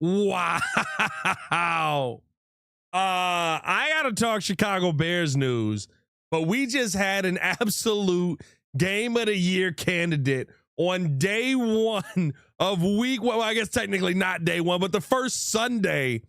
Wow. I gotta talk Chicago Bears news, but we just had an absolute game of the year candidate on day one of week. Well, I guess technically not day one, but the first Sunday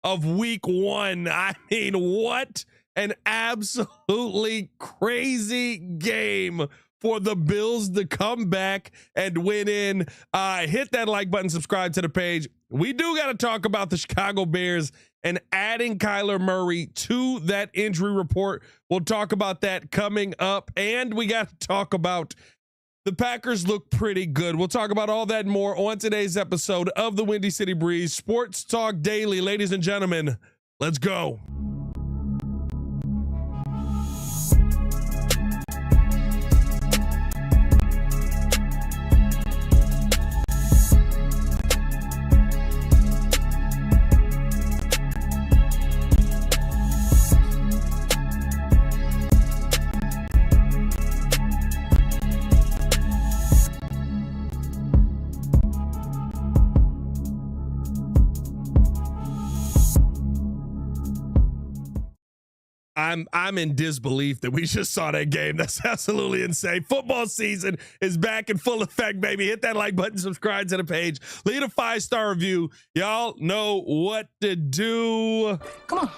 of week one. I mean, what an absolutely crazy game for the Bills to come back and win in. Hit that like button, subscribe to the page. We do got to talk about the Chicago Bears and adding Kyler Murray to that injury report. We'll talk about that coming up. And we got to talk about the Packers look pretty good. We'll talk about all that and more on today's episode of the Windy City Breeze Sports Talk Daily. Ladies and gentlemen, let's go. I'm in disbelief that we just saw that game. That's absolutely insane. Football season is back in full effect, baby. Hit that like button, subscribe to the page, leave a 5-star review. Y'all know what to do. Come on.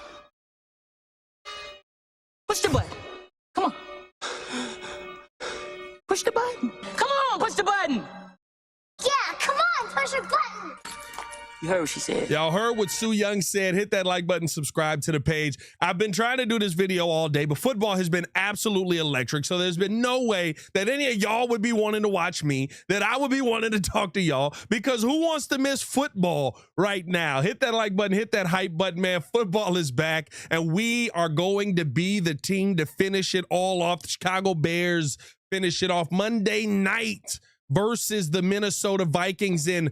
Push the button. Come on. Push the button. Come on, push the button. Yeah, come on, push the button. You heard what she said. Y'all heard what Sue Young said. Hit that like button, subscribe to the page. I've been trying to do this video all day, but football has been absolutely electric. So there's been no way that any of y'all would be wanting to watch me, that I would be wanting to talk to y'all, because who wants to miss football right now? Hit that like button, hit that hype button, man. Football is back, and we are going to be the team to finish it all off. The Chicago Bears finish it off Monday night versus the Minnesota Vikings in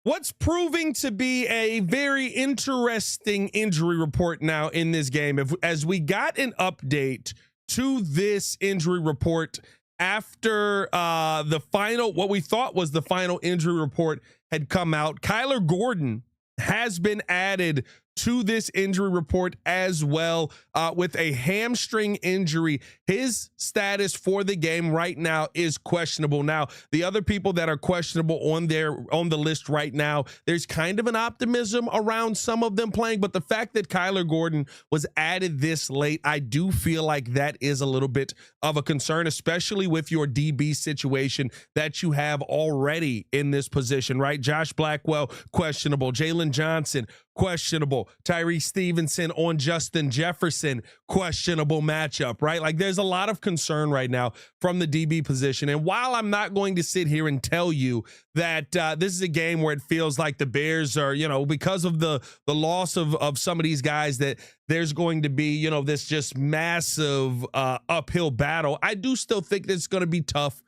what's proving to be a very interesting injury report now in this game. As we got an update to this injury report after what we thought was the final injury report had come out, Kyler Gordon has been added to this injury report as well, with a hamstring injury. His status for the game right now is questionable. Now, the other people that are questionable on the list right now, there's kind of an optimism around some of them playing, but the fact that Kyler Gordon was added this late, I do feel like that is a little bit of a concern, especially with your DB situation that you have already in this position, right? Josh Blackwell, questionable. Jalen Johnson, questionable. Tyree Stevenson on Justin Jefferson, questionable matchup, right? Like, there's a lot of concern right now from the DB position. And while I'm not going to sit here and tell you that this is a game where it feels like the Bears are, because of the loss of some of these guys, that there's going to be, this just massive uphill battle, I do still think that it's going to be tough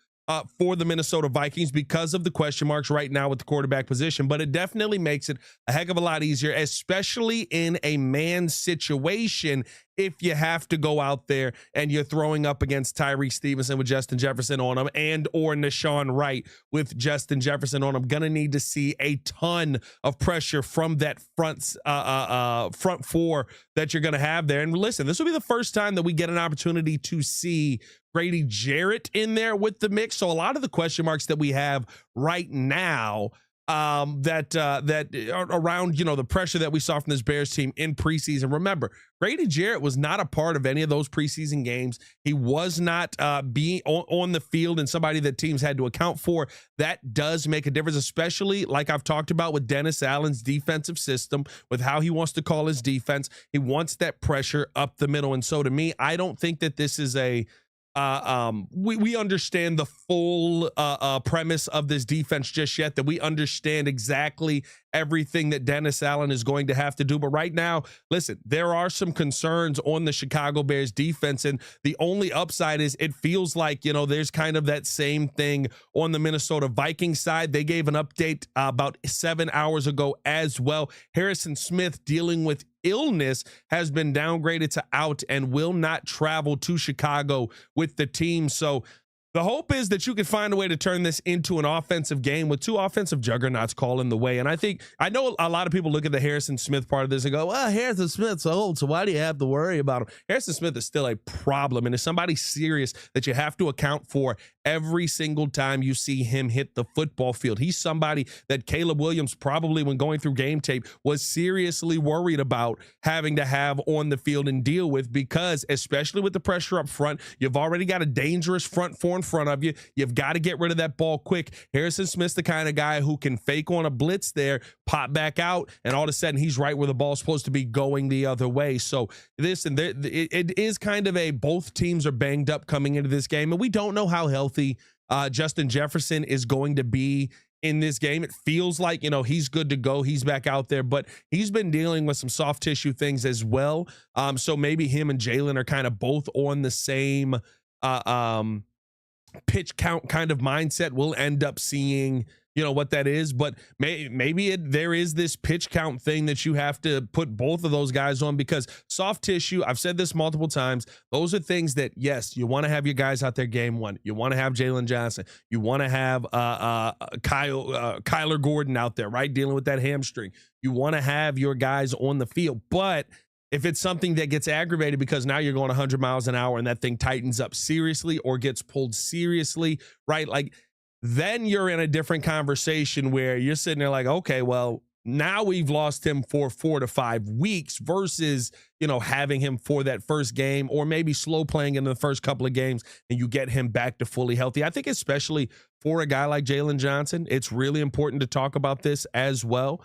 for the Minnesota Vikings because of the question marks right now with the quarterback position, but it definitely makes it a heck of a lot easier, especially in a man situation. If you have to go out there and you're throwing up against Tyree Stevenson with Justin Jefferson on him, and or Nashawn Wright with Justin Jefferson on him, gonna need to see a ton of pressure from that front four that you're gonna have there. And listen, this will be the first time that we get an opportunity to see Grady Jarrett in there with the mix. So a lot of the question marks that we have right now, that around, the pressure that we saw from this Bears team in preseason. Remember, Grady Jarrett was not a part of any of those preseason games. He was not being on the field and somebody that teams had to account for. That does make a difference, especially like I've talked about with Dennis Allen's defensive system, with how he wants to call his defense. He wants that pressure up the middle. And so to me, I don't think that this is we understand the full premise of this defense just yet, that we understand exactly everything that Dennis Allen is going to have to do. But right now, listen, there are some concerns on the Chicago Bears defense, and the only upside is it feels like, there's kind of that same thing on the Minnesota Vikings side. They gave an update about 7 hours ago as well. Harrison Smith, dealing with illness, has been downgraded to out and will not travel to Chicago with the team. So The hope is that you can find a way to turn this into an offensive game with two offensive juggernauts calling the way. And I know a lot of people look at the Harrison Smith part of this and go, well, Harrison Smith's old, so why do you have to worry about him? Harrison Smith is still a problem, and is somebody serious that you have to account for every single time you see him hit the football field. He's somebody that Caleb Williams probably, when going through game tape, was seriously worried about having to have on the field and deal with, because especially with the pressure up front, you've already got a dangerous front four in front of you. You've got to get rid of that ball quick. Harrison Smith's the kind of guy who can fake on a blitz there, pop back out, and all of a sudden he's right where the ball's supposed to be going the other way. So it is kind of a, both teams are banged up coming into this game, and we don't know how healthy Justin Jefferson is going to be in this game. It feels like, he's good to go. He's back out there, but he's been dealing with some soft tissue things as well. So maybe him and Jalen are kind of both on the same pitch count kind of mindset. We'll end up seeing, what that is, but maybe there is this pitch count thing that you have to put both of those guys on, because soft tissue, I've said this multiple times, those are things that, yes, you want to have your guys out there game one. You want to have Jalen Johnson. You want to have Kyler Gordon out there, right? Dealing with that hamstring. You want to have your guys on the field, but if it's something that gets aggravated because now you're going 100 miles an hour and that thing tightens up seriously or gets pulled seriously, right? Like, then you're in a different conversation where you're sitting there like, okay, well, now we've lost him for 4 to 5 weeks versus, having him for that first game, or maybe slow playing in the first couple of games and you get him back to fully healthy. I think especially for a guy like Jalen Johnson, it's really important to talk about this as well,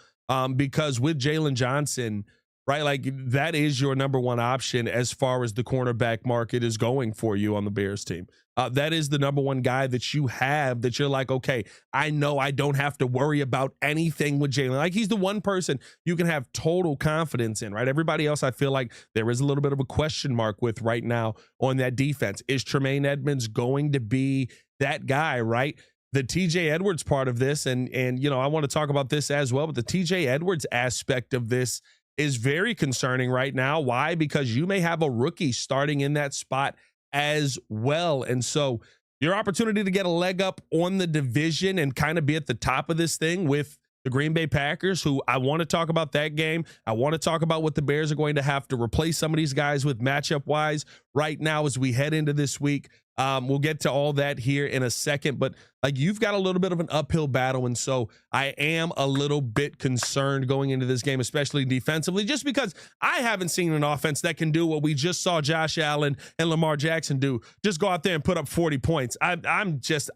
because with Jalen Johnson, right, like that is your number one option as far as the cornerback market is going for you on the Bears team. That is the number one guy that you have that you're like, okay, I know I don't have to worry about anything with Jalen. Like, he's the one person you can have total confidence in, right? Everybody else, I feel like there is a little bit of a question mark with right now on that defense. Is Tremaine Edmonds going to be that guy, right? The TJ Edwards part of this, and I want to talk about this as well, but the TJ Edwards aspect of this is very concerning right now. Why? Because you may have a rookie starting in that spot as well. And so your opportunity to get a leg up on the division and kind of be at the top of this thing with the Green Bay Packers, who I want to talk about that game. I want to talk about what the Bears are going to have to replace some of these guys with matchup wise right now as we head into this week. We'll get to all that here in a second, but like, you've got a little bit of an uphill battle. And so I am a little bit concerned going into this game, especially defensively, just because I haven't seen an offense that can do what we just saw Josh Allen and Lamar Jackson do. Just go out there and put up 40 points. I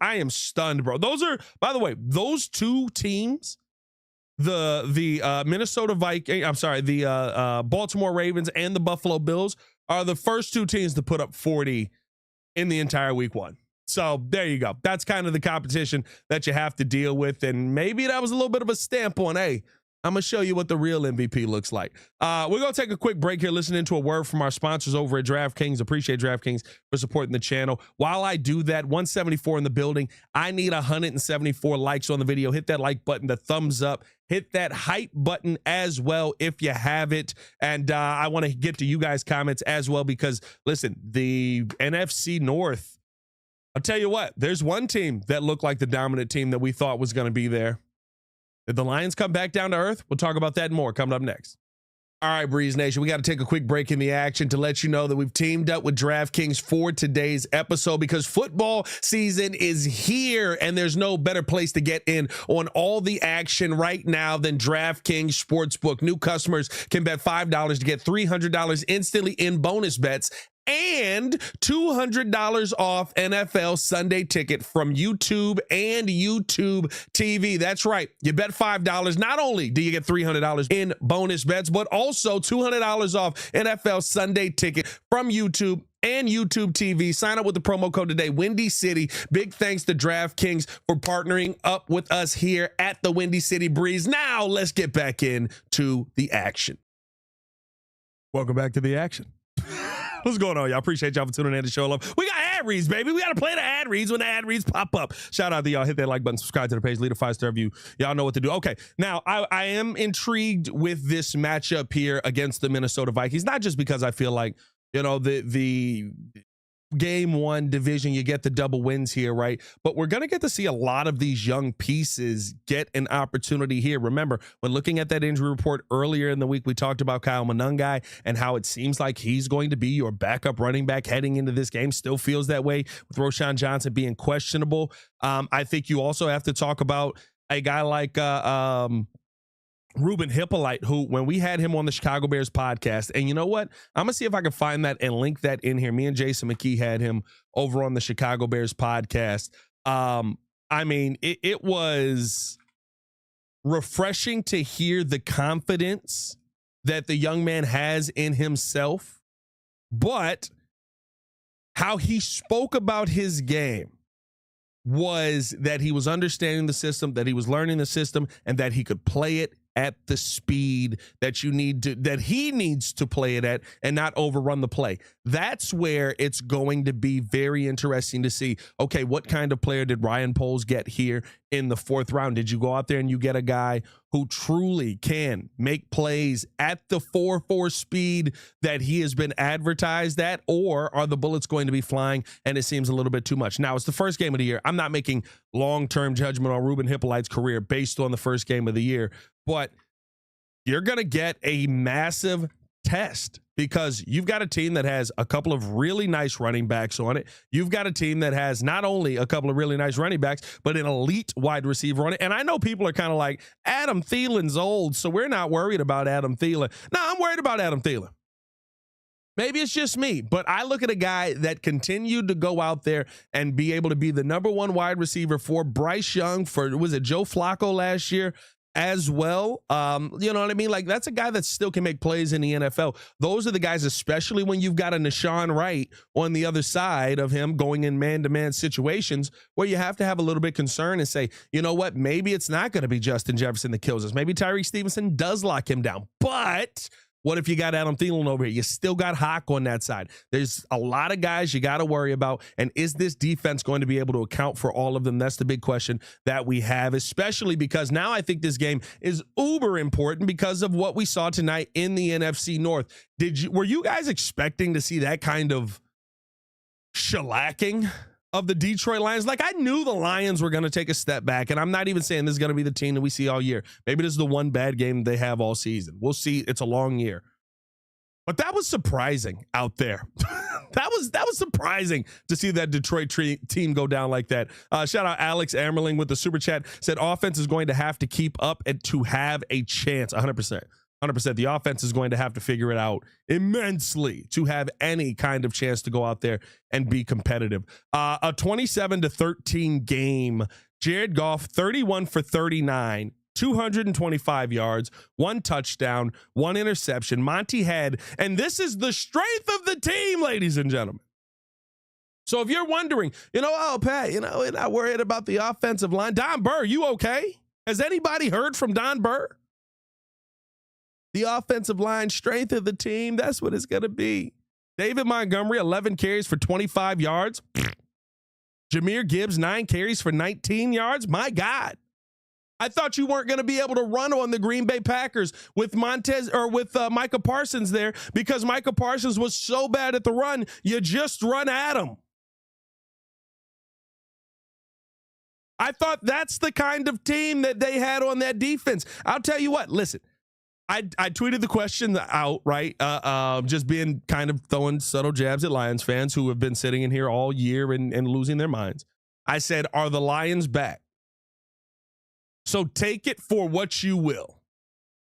am stunned, bro. Those are, by the way, those two teams, the Minnesota Vikings, the Baltimore Ravens and the Buffalo Bills are the first two teams to put up 40 in the entire week one. So there you go. That's kind of the competition that you have to deal with. And maybe that was a little bit of a stamp on, hey, I'm going to show you what the real MVP looks like. We're going to take a quick break here, listening to a word from our sponsors over at DraftKings. Appreciate DraftKings for supporting the channel. While I do that, 174 in the building. I need 174 likes on the video. Hit that like button, the thumbs up. Hit that hype button as well if you have it. And I want to get to you guys' comments as well, because, listen, the NFC North, I'll tell you what, there's one team that looked like the dominant team that we thought was going to be there. Did the Lions come back down to earth? We'll talk about that and more coming up next. All right, Breeze Nation, we got to take a quick break in the action to let you know that we've teamed up with DraftKings for today's episode, because football season is here and there's no better place to get in on all the action right now than DraftKings Sportsbook. New customers can bet $5 to get $300 instantly in bonus bets and $200 off NFL Sunday Ticket from YouTube and YouTube TV. That's right. You bet $5. Not only do you get $300 in bonus bets, but also $200 off NFL Sunday Ticket from YouTube and YouTube TV. Sign up with the promo code today, Windy City. Big thanks to DraftKings for partnering up with us here at the Windy City Breeze. Now let's get back into the action. Welcome back to the action. What's going on, y'all? Appreciate y'all for tuning in to show love. We got ad reads, baby. We got to play the ad reads when the ad reads pop up. Shout out to y'all. Hit that like button, subscribe to the page, leave a 5-star review. Y'all know what to do. Okay, now I am intrigued with this matchup here against the Minnesota Vikings, not just because I feel like, the game one division, you get the double wins here, right? But we're going to get to see a lot of these young pieces get an opportunity here. Remember, when looking at that injury report earlier in the week, we talked about Kyle Monangai and how it seems like he's going to be your backup running back heading into this game. Still feels that way with Roschon Johnson being questionable. I think you also have to talk about a guy like Ruben Hippolyte, who, when we had him on the Chicago Bears podcast, and you know what? I'm going to see if I can find that and link that in here. Me and Jason McKee had him over on the Chicago Bears podcast. I mean, it was refreshing to hear the confidence that the young man has in himself, but how he spoke about his game was that he was understanding the system, that he was learning the system, and that he could play it at the speed that he needs to play it at and not overrun the play. That's where it's going to be very interesting to see, okay, what kind of player did Ryan Poles get here in the fourth round? Did you go out there and you get a guy who truly can make plays at the 4.4 speed that he has been advertised at, or are the bullets going to be flying and it seems a little bit too much? Now, it's the first game of the year. I'm not making long-term judgment on Ruben Hippolyte's career based on the first game of the year, but you're going to get a massive test because you've got a team that has a couple of really nice running backs on it. You've got a team that has not only a couple of really nice running backs, but an elite wide receiver on it. And I know people are kind of like, Adam Thielen's old, so we're not worried about Adam Thielen. No, I'm worried about Adam Thielen. Maybe it's just me, but I look at a guy that continued to go out there and be able to be the number one wide receiver for Bryce Young, for, was it Joe Flacco last year as well? You know what I mean? Like, that's a guy that still can make plays in the NFL. Those are the guys, especially when you've got a Nashawn Wright on the other side of him going in man-to-man situations where you have to have a little bit of concern and say, you know what, maybe it's not going to be Justin Jefferson that kills us. Maybe Tyreek Stevenson does lock him down, but what if you got Adam Thielen over here? You still got Hawk on that side. There's a lot of guys you got to worry about. And is this defense going to be able to account for all of them? That's the big question that we have, especially because now I think this game is uber important because of what we saw tonight in the NFC North. Were you guys expecting to see that kind of shellacking of the Detroit Lions? Like, I knew the Lions were going to take a step back, and I'm not even saying this is going to be the team that we see all year. Maybe this is the one bad game they have all season. We'll see. It's a long year. But that was surprising out there. that was surprising to see that Detroit team go down like that. Shout out Alex Amerling with the super chat. Said offense is going to have to keep up and to have a chance. 100%. 100%. The offense is going to have to figure it out immensely to have any kind of chance to go out there and be competitive. A 27-13 game. Jared Goff, 31 for 39, 225 yards, 1 touchdown, 1 interception. Monty had, and this is the strength of the team, ladies and gentlemen. So if you're wondering, oh, Pat, we're not worried about the offensive line. Don Burr, you okay? Has anybody heard from Don Burr? The offensive line strength of the team, that's what it's going to be. David Montgomery, 11 carries for 25 yards. Jahmyr Gibbs, 9 carries for 19 yards. My God. I thought you weren't going to be able to run on the Green Bay Packers with Micah Parsons there because Micah Parsons was so bad at the run, you just run at him. I thought that's the kind of team that they had on that defense. I'll tell you what, listen. I tweeted the question out, right? Just being kind of throwing subtle jabs at Lions fans who have been sitting in here all year and losing their minds. I said, are the Lions back? So take it for what you will.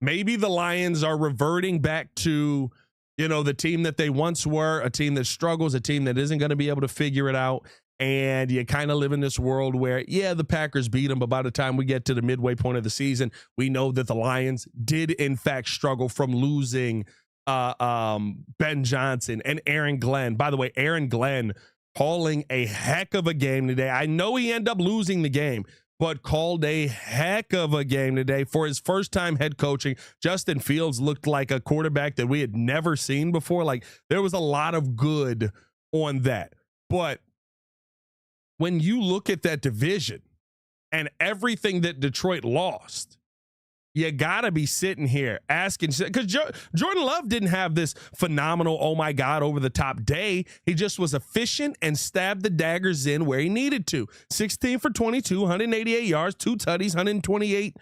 Maybe the Lions are reverting back to, the team that they once were, a team that struggles, a team that isn't going to be able to figure it out. And you kind of live in this world where, the Packers beat them, but by the time we get to the midway point of the season, we know that the Lions did, in fact, struggle from losing Ben Johnson and Aaron Glenn. By the way, Aaron Glenn calling a heck of a game today. I know he ended up losing the game, but called a heck of a game today for his first time head coaching. Justin Fields looked like a quarterback that we had never seen before. Like, there was a lot of good on that. But when you look at that division and everything that Detroit lost, you gotta be sitting here asking, because Jordan Love didn't have this phenomenal, oh my God, over the top day. He just was efficient and stabbed the daggers in where he needed to. 16 for 22, 188 yards, 2 tutties, 128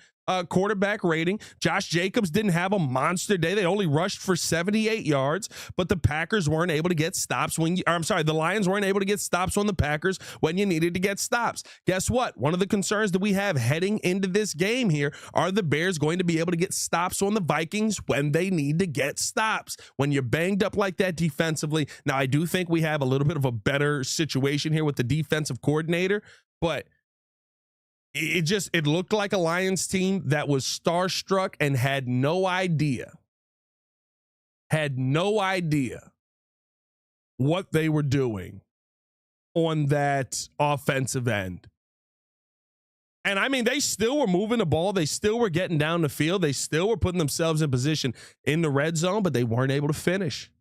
quarterback rating. Josh Jacobs didn't have a monster day. They only rushed for 78 yards, but the Packers weren't able to get stops the Lions weren't able to get stops on the Packers when you needed to get stops. Guess what? One of the concerns that we have heading into this game here, are the Bears going to be able to get stops on the Vikings when they need to get stops? When you're banged up like that defensively. Now, I do think we have a little bit of a better situation here with the defensive coordinator, but it looked like a Lions team that was starstruck and had no idea what they were doing on that offensive end. And I mean, they still were moving the ball. They still were getting down the field. They still were putting themselves in position in the red zone, but they weren't able to finish.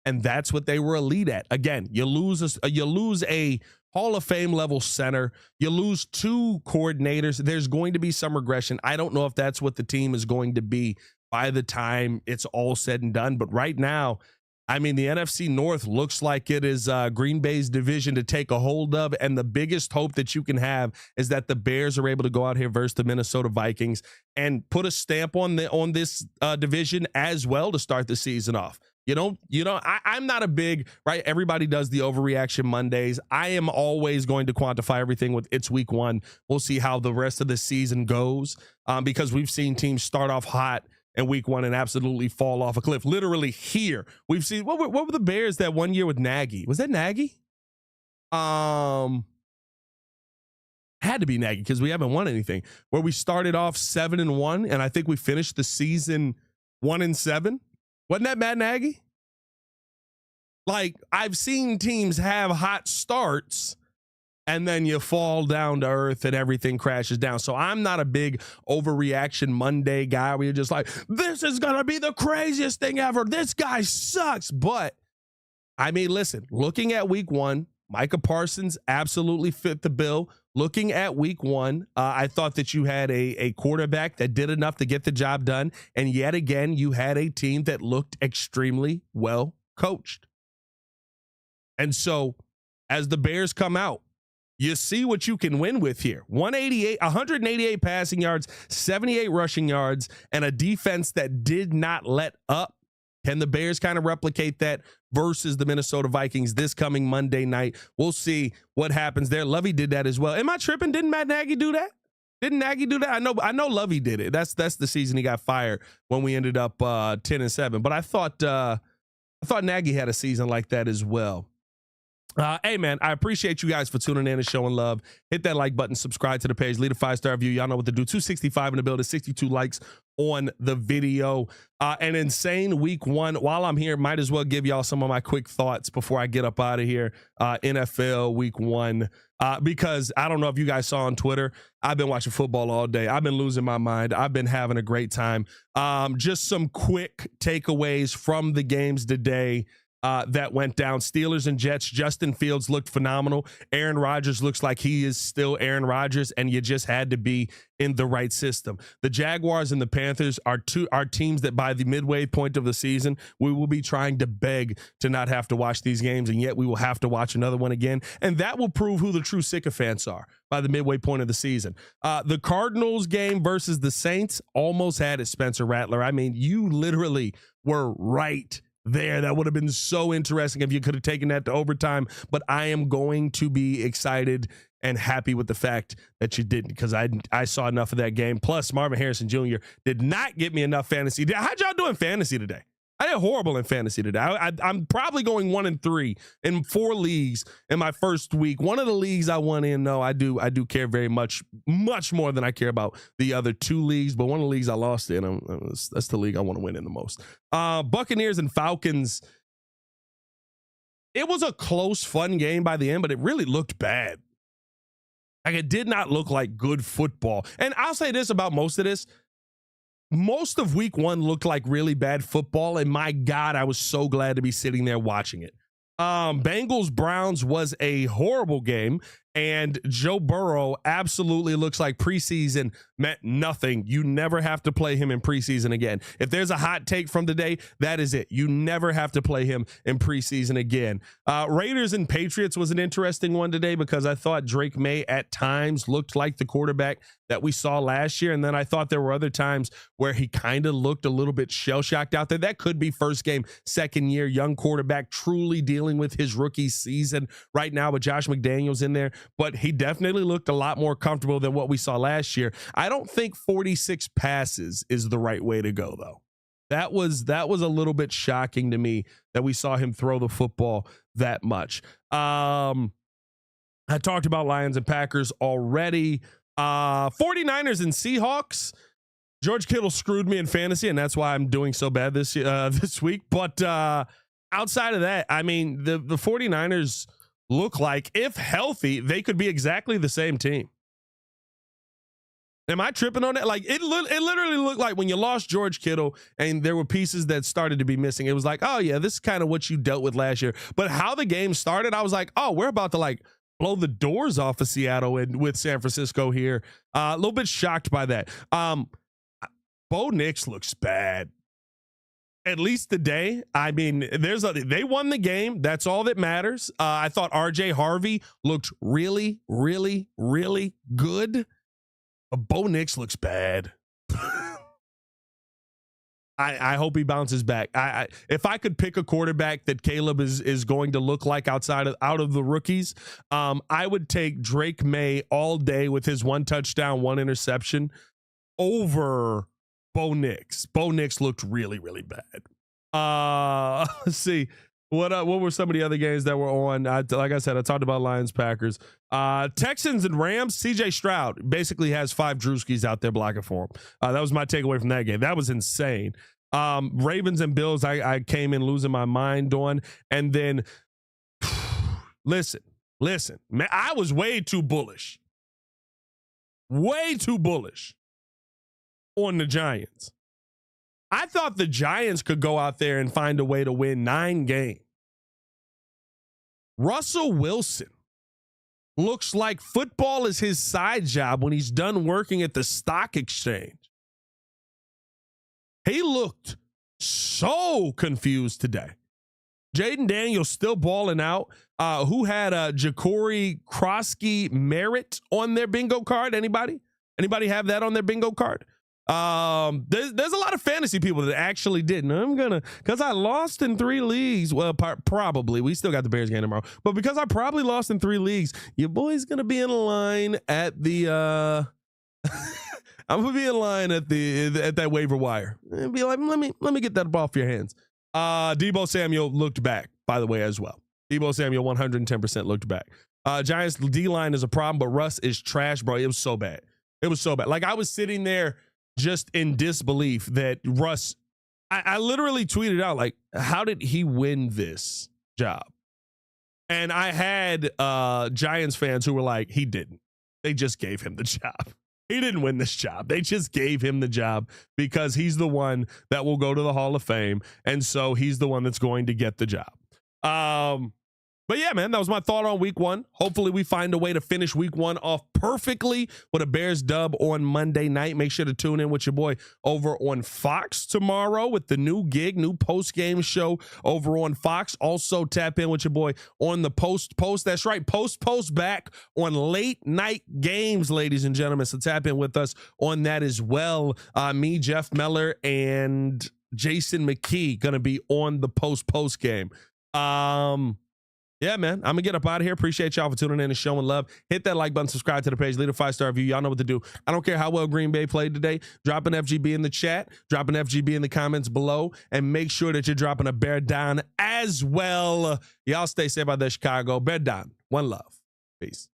And that's what they were elite at. Again, you lose a Hall of Fame level center. You lose 2 coordinators. There's going to be some regression. I don't know if that's what the team is going to be by the time it's all said and done. But right now, I mean, the NFC North looks like it is Green Bay's division to take a hold of. And the biggest hope that you can have is that the Bears are able to go out here versus the Minnesota Vikings and put a stamp on this division as well to start the season off. I'm not a big, right? Everybody does the overreaction Mondays. I am always going to quantify everything with it's week 1. We'll see how the rest of the season goes because we've seen teams start off hot in week 1 and absolutely fall off a cliff. Literally here, we've seen, what were the Bears that one year with Nagy? Was that Nagy? Had to be Nagy because we haven't won anything. Where we started off 7-1 and I think we finished the season 1-7. Wasn't that Matt Nagy? Like, I've seen teams have hot starts and then you fall down to earth and everything crashes down. So I'm not a big overreaction Monday guy where you're just like, this is going to be the craziest thing ever. This guy sucks. But, I mean, listen, looking at week 1, Micah Parsons absolutely fit the bill. Looking at week 1, I thought that you had a quarterback that did enough to get the job done. And yet again, you had a team that looked extremely well coached. And so as the Bears come out, you see what you can win with here. 188 passing yards, 78 rushing yards, and a defense that did not let up. Can the Bears kind of replicate that versus the Minnesota Vikings this coming Monday night? We'll see what happens there. Lovey did that as well. Am I tripping? Didn't Matt Nagy do that? Didn't Nagy do that? I know Lovey did it. That's the season he got fired when we ended up 10-7. But I thought Nagy had a season like that as well. Hey, man, I appreciate you guys for tuning in and showing love. Hit that like button, subscribe to the page, leave a 5-star review. Y'all know what to do. 265 in the building, 62 likes on the video. An insane week 1. While I'm here, might as well give y'all some of my quick thoughts before I get up out of here. NFL week 1. Because I don't know if you guys saw on Twitter, I've been watching football all day. I've been losing my mind. I've been having a great time. Just some quick takeaways from the games today. That went down. Steelers and Jets. Justin Fields looked phenomenal. Aaron Rodgers looks like he is still Aaron Rodgers, and you just had to be in the right system. The Jaguars and the Panthers are teams that by the midway point of the season, we will be trying to beg to not have to watch these games, and yet we will have to watch another one again, and that will prove who the true sycophants are by the midway point of the season. The Cardinals game versus the Saints almost had it, Spencer Rattler. I mean, you literally were right there. That would have been so interesting if you could have taken that to overtime, but I am going to be excited and happy with the fact that you didn't, because I saw enough of that game. Plus, Marvin Harrison Jr. did not get me enough fantasy. How'd y'all do in fantasy today? I did horrible in fantasy today. I'm probably going 1-3 in 4 leagues in my first week. One of the leagues I won in, though, I do care very much more than I care about the other 2 leagues. But one of the leagues I lost in, that's the league I want to win in the most. Buccaneers and Falcons. It was a close, fun game by the end, but it really looked bad. Like, it did not look like good football. And I'll say this about most of this. Most of week 1 looked like really bad football, and my God, I was so glad to be sitting there watching it. Bengals Browns was a horrible game, And Joe Burrow absolutely looks like preseason meant nothing. You never have to play him in preseason again. If there's a hot take from today, that is it. You never have to play him in preseason again. Raiders and Patriots was an interesting one today because I thought Drake May at times looked like the quarterback that we saw last year. And then I thought there were other times where he kind of looked a little bit shell-shocked out there. That could be first game, second year, young quarterback truly dealing with his rookie season right now with Josh McDaniels in there. But he definitely looked a lot more comfortable than what we saw last year. I don't think 46 passes is the right way to go, though. That was a little bit shocking to me that we saw him throw the football that much. I talked about Lions and Packers already. 49ers and Seahawks. George Kittle screwed me in fantasy, and that's why I'm doing so bad this week. But outside of that, I mean, the 49ers look like, if healthy, they could be exactly the same team. Am I tripping on that? Like, it literally looked like when you lost George Kittle and there were pieces that started to be missing, it was like, oh, yeah, this is kind of what you dealt with last year. But how the game started, I was like, oh, we're about to, like, blow the doors off of Seattle and with San Francisco here. A little bit shocked by that. Bo Nix looks bad. At least today. I mean, they won the game. That's all that matters. I thought RJ Harvey looked really, really, really good. But Bo Nix looks bad. I hope he bounces back. If I could pick a quarterback that Caleb is going to look like out of the rookies, I would take Drake May all day with his 1 touchdown, 1 interception over Bo Nix. Bo Nix looked really, really bad. Let's see. What were some of the other games that were on? Like I said, I talked about Lions, Packers. Texans and Rams. CJ Stroud basically has 5 Drewskis out there blocking for him. That was my takeaway from that game. That was insane. Ravens and Bills, I came in losing my mind on. And then, listen, man, I was way too bullish on the Giants. I thought the Giants could go out there and find a way to win 9 games. Russell Wilson looks like football is his side job when he's done working at the stock exchange. He looked so confused today. Jaden Daniels still balling out. Who had Ja'Cory Krosky Merritt on their bingo card? Anybody have that on their bingo card? There's a lot of fantasy people that actually didn't. Because I lost in 3 leagues. Well, probably. We still got the Bears game tomorrow. But because I probably lost in 3 leagues, your boy's going to be in line at the, I'm going to be in line at that waiver wire. And be like, let me get that ball off your hands. Deebo Samuel looked back, by the way, as well. Deebo Samuel 110% looked back. Giants D-line is a problem, but Russ is trash, bro. It was so bad. Like, I was sitting there just in disbelief that Russ, I literally tweeted out, like, how did he win this job? And I had Giants fans who were like, he didn't. They just gave him the job. He didn't win this job. They just gave him the job because he's the one that will go to the Hall of Fame. And so he's the one that's going to get the job. But yeah, man, that was my thought on week 1. Hopefully we find a way to finish week 1 off perfectly with a Bears dub on Monday night. Make sure to tune in with your boy over on Fox tomorrow with the new post-game show over on Fox. Also tap in with your boy on the post. That's right, post back on late night games, ladies and gentlemen. So tap in with us on that as well. Me, Jeff Meller, and Jason McKee going to be on the post game. Yeah, man, I'm going to get up out of here. Appreciate y'all for tuning in and showing love. Hit that like button, subscribe to the page, leave a 5-star review. Y'all know what to do. I don't care how well Green Bay played today. Drop an FGB in the chat. Drop an FGB in the comments below. And make sure that you're dropping a bear down as well. Y'all stay safe out there, Chicago. Bear down. One love. Peace.